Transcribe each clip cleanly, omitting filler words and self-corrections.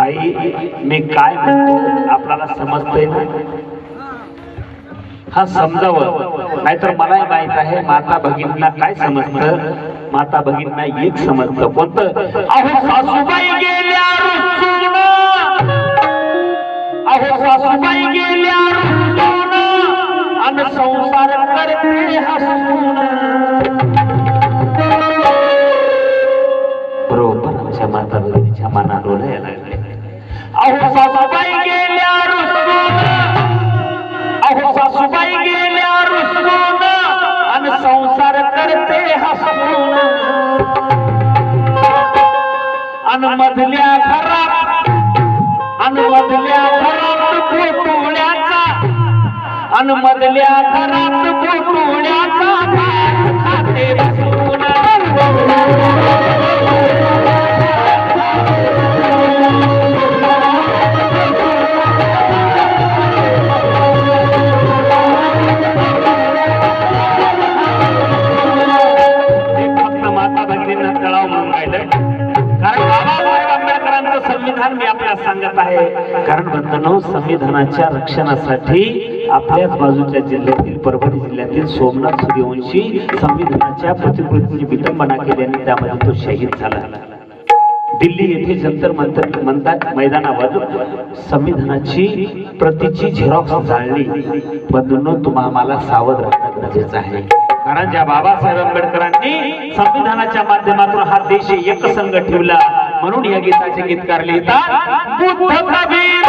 ताई मी काय म्हणतो आपल्याला समजतंय ना? हा समजावं, नाहीतर मलाही माहित आहे माता भगिनींना काय समजतं. माता भगिनींना एक समजतं, कोणतं? अहो सासूबाई गेल्या रुसून, अहो सासूबाई गेल्या रुसून, अन संसार करते हसून. बरोबर आमच्या माता भगिनीच्या मनात डोलायला लागले. अहो सासूबाई गेल्या रुसून, अहो सासूबाई गेल्या रुसून, अन संसार करते हसून. अन मधल्या घरात, अन मधल्या घरात पोटुळ्याचा, अन मधल्या घरात पोटुळ्याचा भात खाते बसून. संविधान मी आपल्याला सांगत आहे, कारण बंधनो संविधानाच्या रक्षणासाठी आपल्याच बाजूच्या जिल्ह्यातील परभणी जिल्ह्यातील सोमनाथ सूर्यवंशी संविधानाच्या प्रतिकृतीची विटंबना केल्याने त्यामध्ये तो शहीद झाला. दिल्ली येथे जंतर मंतर मैदानावर संविधानाची प्रतीची झेरॉक्स जाळली. बंधूंनो तुम्हाला सावध राहणं गरजेचं आहे, कारण ज्या बाबासाहेब आंबेडकरांनी संविधानाच्या माध्यमातून हा देश एकसंघ ठेवला, म्हणून या गीताचे गीतकार लिहितात, बुद्ध कबीर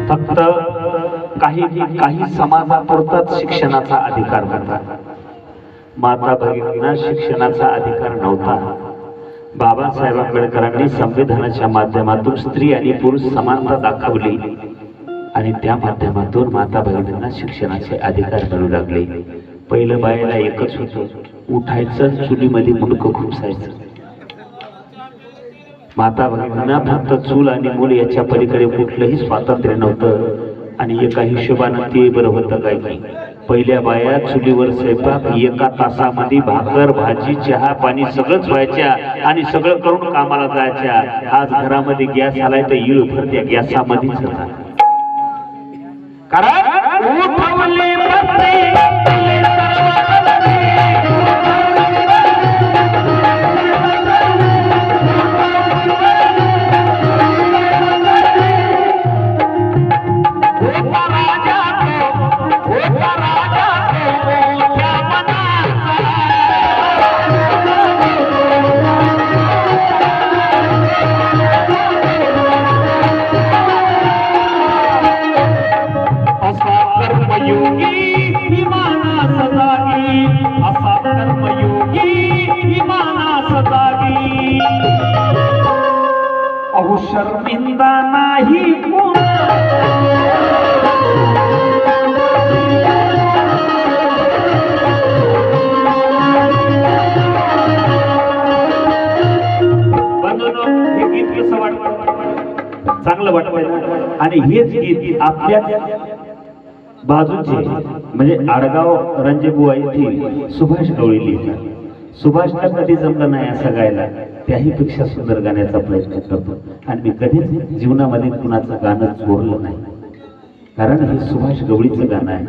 फक्त काही समाजापुरताच शिक्षणाचा अधिकार होता. माता भगिनींना शिक्षणाचा अधिकार नव्हता. बाबासाहेब आंबेडकरांनी संविधानाच्या माध्यमातून स्त्री आणि पुरुष समानता दाखवली आणि त्या माध्यमातून माता भगिनींना शिक्षणाचे अधिकार मिळू लागले. पहिलं बायला एकच होतं, उठायचं, चुलीमध्ये मुंडकं खुपसायचं. माता भगिनींना फक्त चूल आणि मूल याच्या पलीकडे कुठलंही स्वातंत्र्य नव्हतं. आणि एका हिशोबानं ते बरं होतं काय की पहिल्या बाया चुलीवर स्वयंपाक एका तासामध्ये भाकर भाजी चहा पाणी सगळंच व्हायच्या आणि सगळं करून कामाला जायच्या. आज घरामध्ये गॅस आलाय तर इळ भर त्या गॅसामध्येच होता. कारण उठवली अहो शर्मिंदा नाही हे गीत कसं वाटतं? चांगलं वाटतं. आणि हेच गीत आपल्या बाजूचे म्हणजे आडगाव रणजेबुवा येथे सुभाष गवळी लिहितात. सुभाषला कधी जमलं नाही असं गायला, त्याही पेक्षा सुंदर गाण्याचा प्रयत्न करतो. आणि मी कधीच जीवनामध्ये कुणाचं गाणं चोरलं नाही, कारण हे सुभाष गवळीचं गाणं आहे.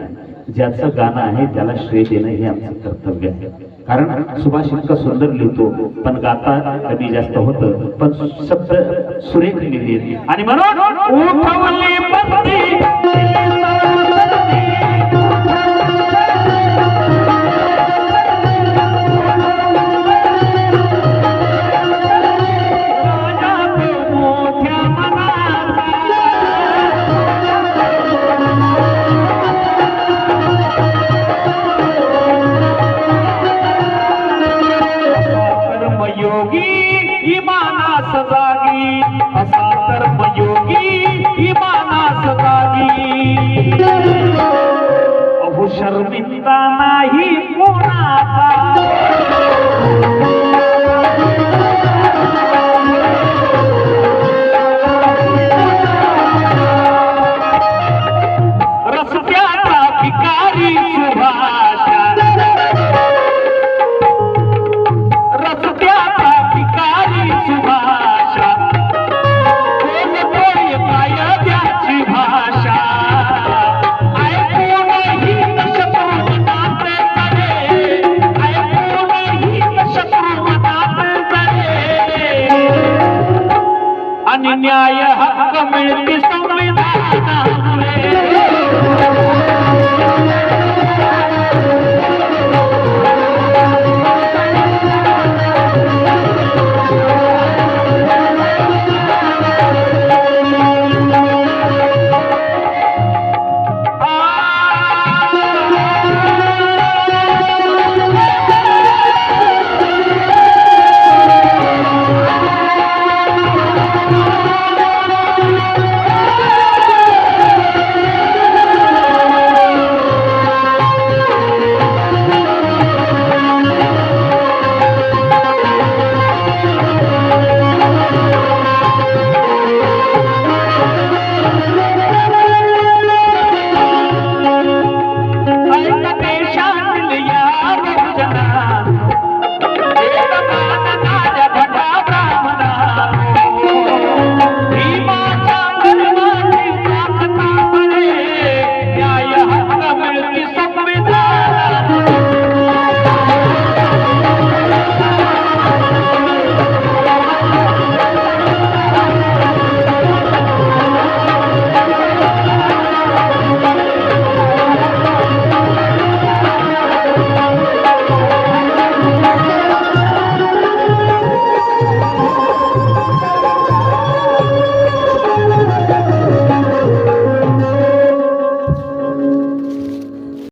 ज्याचं गाणं आहे त्याला श्रेय देणं हे आमचं कर्तव्य आहे. कारण सुभाष इतका सुंदर लिहितो, पण गाता कमी जास्त होतं, पण शब्द सुरेख लिहिली. आणि म्हणून उठवले बंदी इमानास जागी, असा कर्मयोगी इमानास जागी. अहो शर्मिंदा नाही कोणाचा, रस्त्याचा भिकारी सुभाषा, रस्त्याचा भिकारी सुभाषा, बोलतोय कायद्याची भाषा. ऐकूनही शत्रू मनात जरे, ऐकूनही शत्रू मनात जरे. आणि न्याय हक्क मिळते संविधानात.